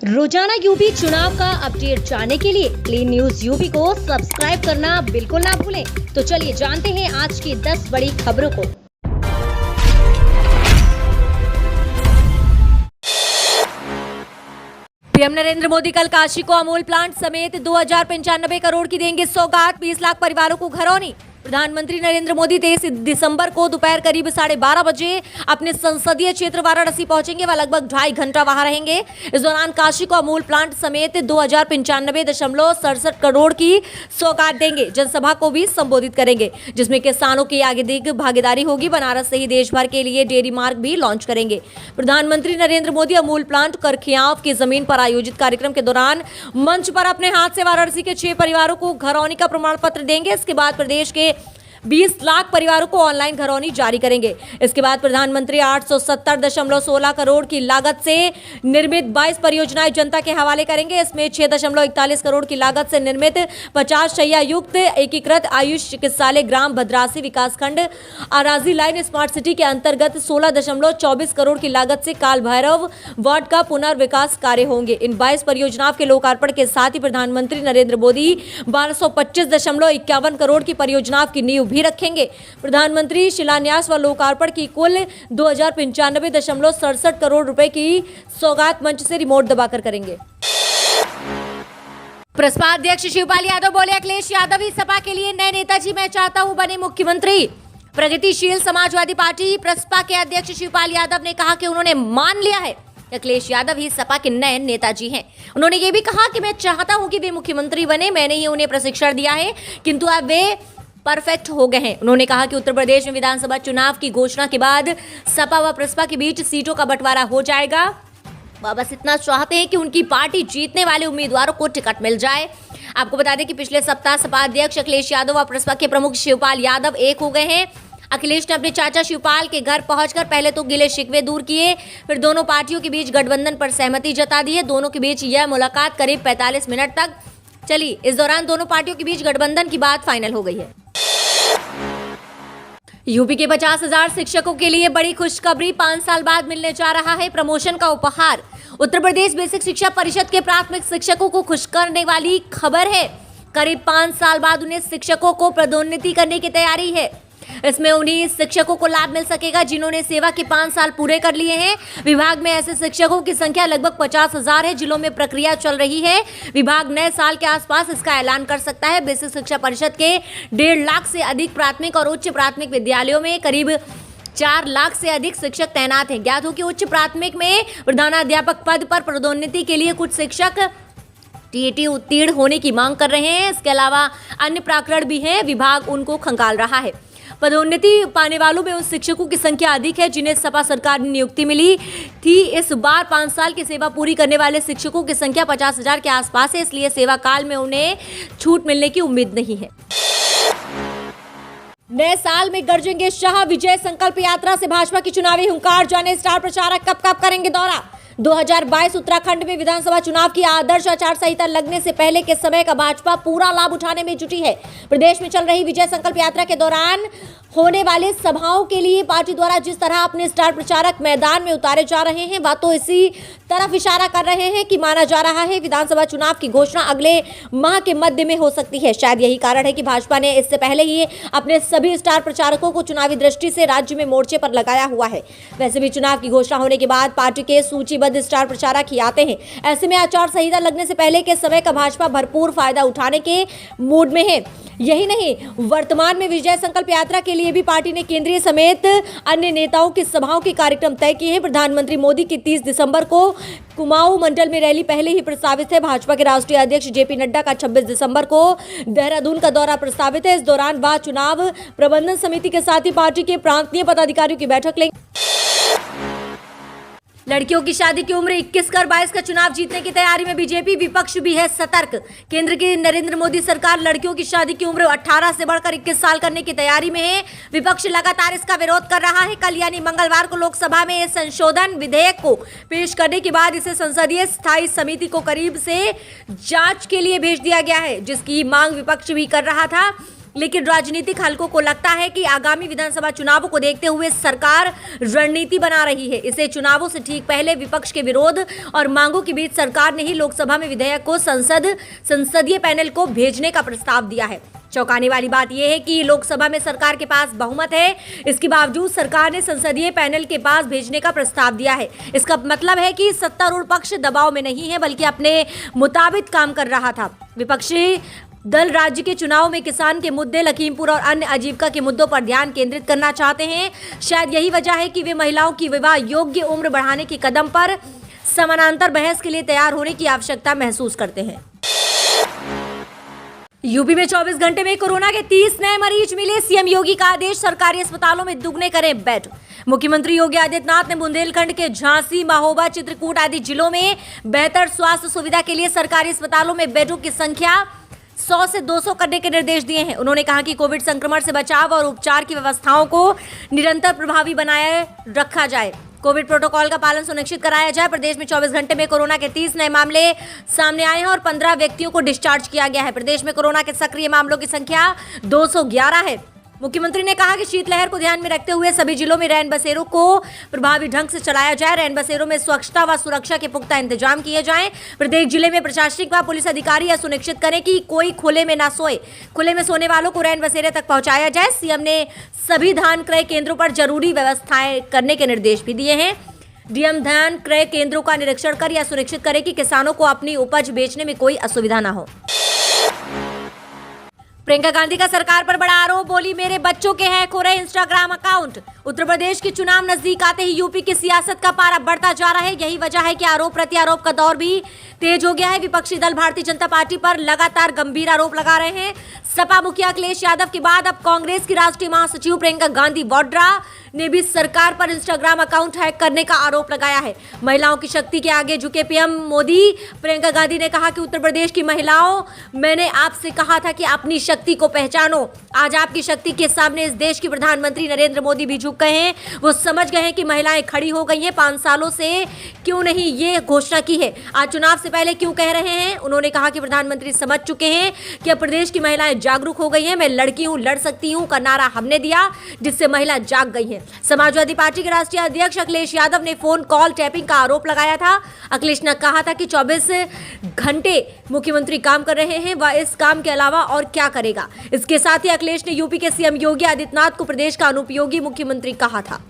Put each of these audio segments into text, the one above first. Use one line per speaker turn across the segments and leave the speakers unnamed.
रोजाना यूपी चुनाव का अपडेट जानने के लिए क्लीन न्यूज यूपी को सब्सक्राइब करना बिल्कुल ना भूलें। तो चलिए जानते हैं आज की 10 बड़ी खबरों को। पीएम नरेंद्र मोदी कल काशी को अमूल प्लांट समेत 2095 करोड़ की देंगे सौगात, 20 लाख परिवारों को घरौनी। प्रधानमंत्री नरेंद्र मोदी 23 दिसंबर को दोपहर करीब 12:30 बजे अपने संसदीय क्षेत्र वाराणसी पहुंचेंगे। वह लगभग 2.5 घंटा वहां रहेंगे। इस दौरान काशी को अमूल प्लांट समेत 2095.67 करोड़ की सौगात देंगे। जनसभा को भी संबोधित करेंगे, जिसमें किसानों की आगे भागीदारी होगी। बनारस सहित देश भर के लिए डेयरी मार्ग भी लॉन्च करेंगे। प्रधानमंत्री नरेंद्र मोदी अमूल प्लांट करखियाव की जमीन पर आयोजित कार्यक्रम के दौरान मंच पर अपने हाथ से वाराणसी के 6 परिवारों को घरौनी का प्रमाण पत्र देंगे। इसके बाद प्रदेश के 20 लाख परिवारों को ऑनलाइन घरौनी जारी करेंगे। इसके बाद प्रधानमंत्री 870.16 करोड़ की लागत से निर्मित 22 परियोजनाएं जनता के हवाले करेंगे। इसमें 6.41 करोड़ की लागत से निर्मित 50 शैय्या युक्त एकीकृत आयुष चिकित्सालय ग्राम भद्रासी विकासखंड अराजी लाइन स्मार्ट सिटी के अंतर्गत 16.24 करोड़ की लागत से काल भैरव वार्ड का पुनर्विकास कार्य होंगे। इन 22 परियोजनाओं के लोकार्पण के साथ ही प्रधानमंत्री नरेंद्र मोदी 1225.51 करोड़ की परियोजनाओं की नींव भी रखेंगे। प्रधानमंत्री शिलान्यास व लोकार्पण की कुल 2095.67 करोड़ रुपए की सौगात मंच से रिमोट दबाकर करेंगे। प्रसपा अध्यक्ष शिवपाल यादव बोले, अखिलेश यादव ही सपा के लिए नए नेताजी, मैं चाहता हूं बने मुख्यमंत्री। प्रगतिशील समाजवादी पार्टी प्रसपा के अध्यक्ष शिवपाल यादव ने कहा कि उन्होंने मान लिया है अखिलेश यादव ही सपा के नए नेताजी हैं। उन्होंने ये भी कहा कि मैं चाहता हूं कि वे मुख्यमंत्री बने। मैंने ही उन्हें प्रशिक्षण दिया है, किंतु अब वे परफेक्ट हो गए हैं। उन्होंने कहा कि उत्तर प्रदेश में विधानसभा चुनाव की घोषणा के बाद सपा व प्रसपा के बीच सीटों का बंटवारा हो जाएगा। वह बस इतना चाहते हैं कि उनकी पार्टी जीतने वाले उम्मीदवारों को टिकट मिल जाए। आपको बता दें कि पिछले सप्ताह सपा अध्यक्ष अखिलेश यादव व प्रसपा के प्रमुख शिवपाल यादव एक हो गए हैं। अखिलेश ने अपने चाचा शिवपाल के घर पहुंचकर पहले तो गिले शिकवे दूर किए, फिर दोनों पार्टियों के बीच गठबंधन पर सहमति जता दी है। दोनों के बीच यह मुलाकात करीब 45 मिनट तक चली। इस दौरान दोनों पार्टियों के बीच गठबंधन की बात फाइनल हो गई है। यूपी के 50,000 शिक्षकों के लिए बड़ी खुशखबरी, 5 साल बाद मिलने जा रहा है प्रमोशन का उपहार। उत्तर प्रदेश बेसिक शिक्षा परिषद के प्राथमिक शिक्षकों को खुश करने वाली खबर है। करीब 5 साल बाद उन्हें शिक्षकों को पदोन्नति करने की तैयारी है। इसमें उन्हीं शिक्षकों को लाभ मिल सकेगा जिन्होंने सेवा के 5 साल पूरे कर लिए हैं। विभाग में ऐसे शिक्षकों की संख्या लगभग 50,000 है। जिलों में प्रक्रिया चल रही है। विभाग नए साल के आसपास इसका ऐलान कर सकता है। बेसिक शिक्षा परिषद के 1.5 लाख से अधिक प्राथमिक और उच्च प्राथमिक विद्यालयों में करीब 4 लाख से अधिक शिक्षक तैनात हैं। ज्ञात हो कि उच्च प्राथमिक में प्रधानाध्यापक पद पर पदोन्नति के लिए कुछ शिक्षक टीईटी उत्तीर्ण होने की मांग कर रहे हैं। इसके अलावा अन्य प्रकरण भी हैं। विभाग उनको खंगाल रहा है। पदोन्नति पाने वालों में उस शिक्षकों की संख्या अधिक है जिन्हें सपा सरकार ने नियुक्ति मिली थी। इस बार 5 साल की सेवा पूरी करने वाले शिक्षकों की संख्या 50,000 के आसपास है। इसलिए सेवा काल में उन्हें छूट मिलने की उम्मीद नहीं है। नए साल में गरजेंगे शाह, विजय संकल्प यात्रा से भाजपा की चुनावी हुंकार। जाने स्टार प्रचारक कब करेंगे दौरा। 2022 उत्तराखंड में विधानसभा चुनाव की आदर्श आचार संहिता लगने से पहले के समय का भाजपा पूरा लाभ उठाने में जुटी है। प्रदेश में चल रही विजय संकल्प यात्रा के दौरान होने वाले सभाओं के लिए पार्टी द्वारा जिस तरह अपने स्टार प्रचारक मैदान में उतारे जा रहे हैं, वह तो इसी तरफ इशारा कर रहे हैं कि माना जा रहा है विधानसभा चुनाव की घोषणा अगले माह के मध्य में हो सकती है। शायद यही कारण है कि भाजपा ने इससे पहले ही अपने सभी स्टार प्रचारकों को चुनावी दृष्टि से राज्य में मोर्चे पर लगाया हुआ है। वैसे भी चुनाव की घोषणा होने के बाद पार्टी के सूचीबद्ध स्टार प्रचारक ही आते हैं। ऐसे में आचार संहिता लगने से पहले के समय का भाजपा भरपूर फायदा उठाने के मूड में है। यही नहीं, वर्तमान में विजय संकल्प यात्रा के लिए भी पार्टी ने केंद्रीय समेत अन्य नेताओं की सभाओं के कार्यक्रम तय किए हैं। प्रधानमंत्री मोदी की 30 दिसंबर को कुमाऊं मंडल में रैली पहले ही प्रस्तावित है। भाजपा के राष्ट्रीय अध्यक्ष जेपी नड्डा का 26 दिसंबर को देहरादून का दौरा प्रस्तावित है। इस दौरान वह चुनाव प्रबंधन समिति के साथ ही पार्टी के प्रांतीय पदाधिकारियों की बैठक लेंगे। लड़कियों की शादी की उम्र 21 कर 22 का चुनाव जीतने की तैयारी में बीजेपी, विपक्ष भी है सतर्क। केंद्र की नरेंद्र मोदी सरकार लड़कियों की शादी की उम्र 18 से बढ़कर 21 साल करने की तैयारी में है। विपक्ष लगातार इसका विरोध कर रहा है। कल यानी मंगलवार को लोकसभा में इस संशोधन विधेयक को पेश करने के बाद इसे संसदीय स्थायी समिति को करीब से जांच के लिए भेज दिया गया है, जिसकी मांग विपक्ष भी कर रहा था। लेकिन राजनीतिक हलकों को लगता है कि आगामी विधानसभा चुनावों को देखते हुए सरकार रणनीति बना रही है। इसे चुनावों से ठीक पहले विपक्ष के विरोध और मांगों के बीच सरकार ने ही लोकसभा में विधेयक को संसदीय पैनल को भेजने का प्रस्ताव दिया है। चौंकाने वाली बात यह है कि लोकसभा में सरकार के पास बहुमत है, इसके बावजूद सरकार ने संसदीय पैनल के पास भेजने का प्रस्ताव दिया है। इसका मतलब है कि सत्तारूढ़ पक्ष दबाव में नहीं है, बल्कि अपने मुताबिक काम कर रहा था। विपक्षी दल राज्य के चुनाव में किसान के मुद्दे, लखीमपुर और अन्य आजीविका के मुद्दों पर ध्यान केंद्रित करना चाहते हैं। शायद यही वजह है कि वे महिलाओं की विवाह योग्य उम्र बढ़ाने के कदम पर समानांतर बहस के लिए तैयार होने की आवश्यकता महसूस करते हैं। यूपी में 24 घंटे में कोरोना के 30 नए मरीज मिले। सीएम योगी का आदेश, सरकारी अस्पतालों में दुगने करें बेड। मुख्यमंत्री योगी आदित्यनाथ ने बुंदेलखंड के झांसी, महोबा, चित्रकूट आदि जिलों में बेहतर स्वास्थ्य सुविधा के लिए सरकारी अस्पतालों में बेडों की संख्या 100 से 200 करने के निर्देश दिए हैं। उन्होंने कहा कि कोविड संक्रमण से बचाव और उपचार की व्यवस्थाओं को निरंतर प्रभावी बनाए रखा जाए, कोविड प्रोटोकॉल का पालन सुनिश्चित कराया जाए। प्रदेश में 24 घंटे में कोरोना के 30 नए मामले सामने आए हैं और 15 व्यक्तियों को डिस्चार्ज किया गया है। प्रदेश में कोरोना के सक्रिय मामलों की संख्या 211 है। मुख्यमंत्री ने कहा कि शीतलहर को ध्यान में रखते हुए सभी जिलों में रैन बसेरों को प्रभावी ढंग से चलाया जाए। रैन बसेरों में स्वच्छता व सुरक्षा के पुख्ता इंतजाम किए जाएं। प्रत्येक जिले में प्रशासनिक व पुलिस अधिकारी यह सुनिश्चित करें कि कोई खुले में ना सोए। खुले में सोने वालों को रैन बसेरे तक पहुंचाया जाए। सीएम ने सभी धान क्रय केंद्रों पर जरूरी व्यवस्थाएं करने के निर्देश भी दिए हैं। डीएम धान क्रय केंद्रों का निरीक्षण कर यह सुनिश्चित करें कि किसानों को अपनी उपज बेचने में कोई असुविधा न हो। प्रियंका गांधी का सरकार पर बड़ा आरोप, बोली मेरे बच्चों के हैक हो रहे इंस्टाग्राम अकाउंट। उत्तर प्रदेश के चुनाव नजदीक आते ही यूपी की सियासत का पारा बढ़ता जा रहा है। यही वजह है कि आरोप प्रत्यारोप का दौर भी तेज हो गया है। विपक्षी दल भारतीय जनता पार्टी पर लगातार गंभीर आरोप लगा रहे हैं। सपा मुखिया अखिलेश यादव के बाद अब कांग्रेस की राष्ट्रीय महासचिव प्रियंका गांधी वाड्रा ने भी सरकार पर इंस्टाग्राम अकाउंट हैक करने का आरोप लगाया है। महिलाओं की शक्ति के आगे झुके पीएम मोदी। प्रियंका गांधी ने कहा कि उत्तर प्रदेश की महिलाओं, मैंने आपसे कहा था कि अपनी शक्ति को पहचानो। आज आपकी शक्ति के सामने इस देश के प्रधानमंत्री नरेंद्र मोदी भी झुक गए हैं। वो समझ गए हैं कि महिलाएं खड़ी हो गई हैं। 5 सालों से क्यों नहीं ये घोषणा की है, आज चुनाव से पहले क्यों कह रहे हैं। उन्होंने कहा कि प्रधानमंत्री समझ चुके हैं कि अब प्रदेश की महिलाएं जागरूक हो गई हैं। मैं लड़की हूं, लड़ सकती हूं का नारा हमने दिया, जिससे महिला जाग गई है। समाजवादी पार्टी के राष्ट्रीय अध्यक्ष अखिलेश यादव ने फोन कॉल टैपिंग का आरोप लगाया था। अखिलेश ने कहा था कि 24 घंटे मुख्यमंत्री काम कर रहे हैं, वह इस काम के अलावा और क्या करेगा। इसके साथ ही अखिलेश ने यूपी के सीएम योगी आदित्यनाथ को प्रदेश का अनुपयोगी मुख्यमंत्री कहा था।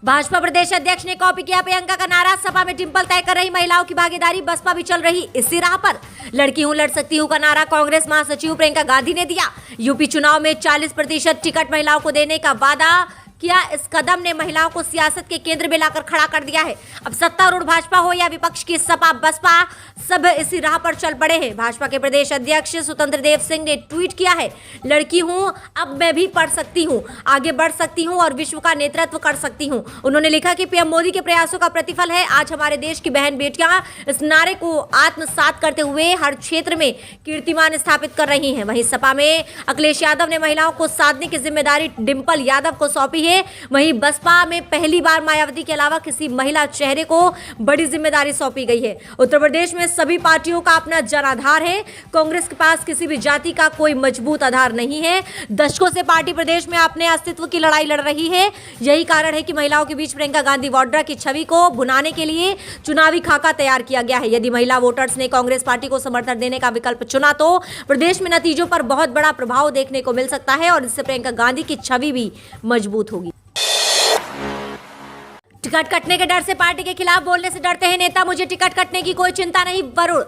भाजपा प्रदेश अध्यक्ष ने कॉपी किया प्रियंका का नारा। सपा में डिंपल तय कर रही महिलाओं की भागीदारी, बसपा भी चल रही इसी राह पर। लड़की हूं, लड़ सकती हूं का नारा कांग्रेस महासचिव प्रियंका गांधी ने दिया। यूपी चुनाव में 40% टिकट महिलाओं को देने का वादा किया। इस कदम ने महिलाओं को सियासत के केंद्र में लाकर खड़ा कर दिया है। अब सत्तारूढ़ भाजपा हो या विपक्ष की सपा बसपा, सब इसी राह पर चल पड़े हैं। भाजपा के प्रदेश अध्यक्ष स्वतंत्र देव सिंह ने ट्वीट किया है, लड़की हूं, अब मैं भी पढ़ सकती हूं, आगे बढ़ सकती हूं और विश्व का नेतृत्व कर सकती हूं। उन्होंने लिखा कि पीएम मोदी के प्रयासों का प्रतिफल है। आज हमारे देश की बहन बेटियां इस नारे को आत्मसात करते हुए हर क्षेत्र में कीर्तिमान स्थापित कर रही हैं। वहीं सपा में अखिलेश यादव ने महिलाओं को साधने की जिम्मेदारी डिंपल यादव को सौंपी है। वहीं बसपा में पहली बार मायावती के अलावा किसी महिला चेहरे को बड़ी जिम्मेदारी सौंपी गई है। उत्तर प्रदेश में सभी पार्टियों का अपना जनाधार है। कांग्रेस के पास किसी भी जाति का कोई मजबूत आधार नहीं है। दशकों से पार्टी प्रदेश में अपने अस्तित्व की लड़ाई लड़ रही है। यही कारण है कि महिलाओं के बीच प्रियंका गांधी वाड्रा की छवि को भुनाने के लिए चुनावी खाका तैयार किया गया है। यदि महिला वोटर्स ने कांग्रेस पार्टी को समर्थन देने का विकल्प चुना तो प्रदेश में नतीजों पर बहुत बड़ा प्रभाव देखने को मिल सकता है और इससे प्रियंका गांधी की छवि भी मजबूत होगी। टिकट कटने के डर से पार्टी के खिलाफ बोलने से डरते हैं नेता, मुझे टिकट कटने की कोई चिंता नहीं। वरुण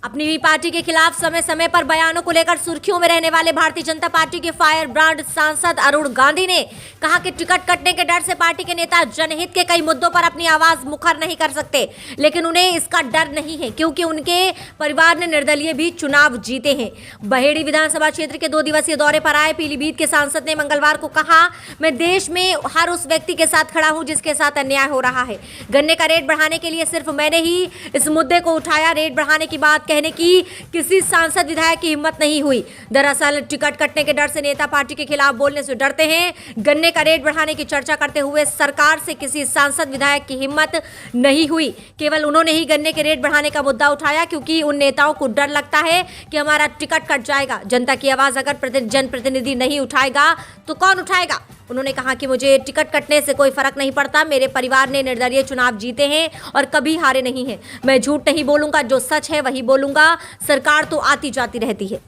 अपनी भी पार्टी के खिलाफ समय समय पर बयानों को लेकर सुर्खियों में रहने वाले भारतीय जनता पार्टी के फायर ब्रांड सांसद अरुण गांधी ने कहा कि टिकट कटने के डर से पार्टी के नेता जनहित के कई मुद्दों पर अपनी आवाज मुखर नहीं कर सकते, लेकिन उन्हें इसका डर नहीं है क्योंकि उनके परिवार ने निर्दलीय भी चुनाव जीते हैं। बहेड़ी विधानसभा क्षेत्र के 2 दिवसीय दौरे पर आए पीलीभीत के सांसद ने मंगलवार को कहा, मैं देश में हर उस व्यक्ति के साथ खड़ा हूं जिसके साथ अन्याय हो रहा है। गन्ने का रेट बढ़ाने के लिए सिर्फ मैंने ही इस मुद्दे को उठाया। रेट बढ़ाने की बात कहने की किसी सांसद विधायक की हिम्मत नहीं हुई। दरअसल टिकट कटने के डर से नेता पार्टी के खिलाफ बोलने से डरते हैं। गन्ने का रेट बढ़ाने की चर्चा करते हुए सरकार से किसी सांसद विधायक की हिम्मत नहीं हुई। केवल उन्होंने ही गन्ने के रेट बढ़ाने का मुद्दा उठाया, क्योंकि उन नेताओं को डर लगता है कि हमारा टिकट कट जाएगा। जनता की आवाज अगर जनप्रतिनिधि नहीं उठाएगा तो कौन उठाएगा। उन्होंने कहा कि मुझे टिकट कटने से कोई फर्क नहीं पड़ता। मेरे परिवार ने निर्दलीय चुनाव जीते हैं और कभी हारे नहीं हैं। मैं झूठ नहीं बोलूंगा, जो सच है वही बोलूंगा। सरकार तो आती जाती रहती है।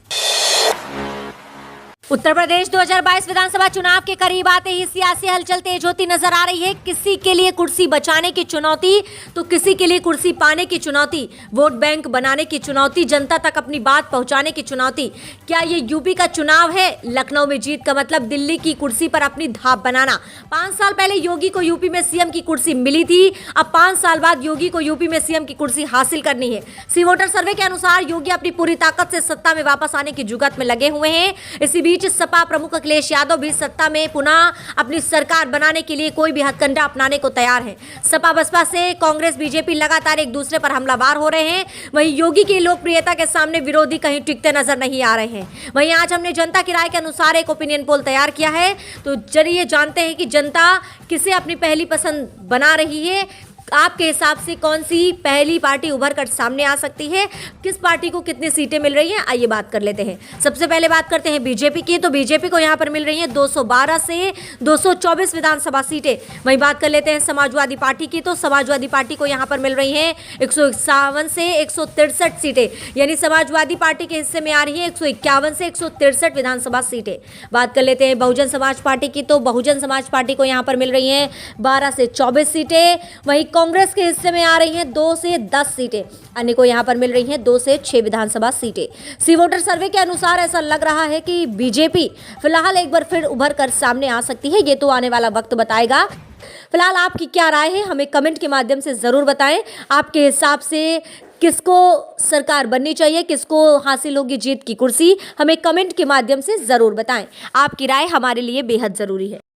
उत्तर प्रदेश 2022 विधानसभा चुनाव के करीब आते ही सियासी हलचल तेज होती नजर आ रही है। किसी के लिए कुर्सी बचाने की चुनौती तो किसी के लिए कुर्सी पाने की चुनौती, वोट बैंक बनाने की चुनौती, जनता तक अपनी बात पहुंचाने की चुनौती। क्या ये यूपी का चुनाव है? लखनऊ में जीत का मतलब दिल्ली की कुर्सी पर अपनी धाप बनाना। 5 साल पहले योगी को यूपी में सीएम की कुर्सी मिली थी। अब 5 साल बाद योगी को यूपी में सीएम की कुर्सी हासिल करनी है। सी वोटर सर्वे के अनुसार योगी अपनी पूरी ताकत से सत्ता में वापस आने की जुगत में लगे हुए हैं। इसी बीच सपा प्रमुख अखिलेश यादव भी सत्ता में पुनः अपनी सरकार बनाने के लिए कोई भी हथकंडा अपनाने को तैयार है। सपा बसपा से कांग्रेस बीजेपी लगातार एक दूसरे पर हमलावर हो रहे हैं। वहीं योगी की लोकप्रियता के सामने विरोधी कहीं टिकते नजर नहीं आ रहे हैं। वहीं आज हमने जनता की राय के अनुसार एक ओपिनियन पोल तैयार किया है, तो चलिए जानते हैं कि जनता किसे अपनी पहली पसंद बना रही है। आपके हिसाब से कौन सी पहली पार्टी उभर कर सामने आ सकती है? किस पार्टी को कितनी सीटें मिल रही हैं? आइए बात कर लेते हैं। सबसे पहले बात करते हैं बीजेपी की। तो बीजेपी को यहां पर मिल रही हैं 212 से 224 विधानसभा सीटें। वहीं बात कर लेते हैं समाजवादी पार्टी की। तो समाजवादी पार्टी को यहां पर मिल रही हैं 151 से 163 सीटें, यानी समाजवादी पार्टी के हिस्से में आ रही है 151 से 163 विधानसभा सीटें। बात कर लेते हैं बहुजन समाज पार्टी की। तो बहुजन समाज पार्टी को यहां पर मिल रही हैं 12 से 24 सीटें। वहीं कांग्रेस के हिस्से में आ रही हैं 2 से 10 सीटें। अन्य को यहां पर मिल रही हैं 2 से 6 विधानसभा सीटें। सी वोटर सर्वे के अनुसार ऐसा लग रहा है कि बीजेपी फिलहाल एक बार फिर उभर कर सामने आ सकती है। ये तो आने वाला वक्त बताएगा। फिलहाल आपकी क्या राय है, हमें कमेंट के माध्यम से जरूर बताएं। आपके हिसाब से किसको सरकार बननी चाहिए, किसको हासिल होगी जीत की कुर्सी, हमें कमेंट के माध्यम से जरूर बताएं। आपकी राय हमारे लिए बेहद जरूरी है।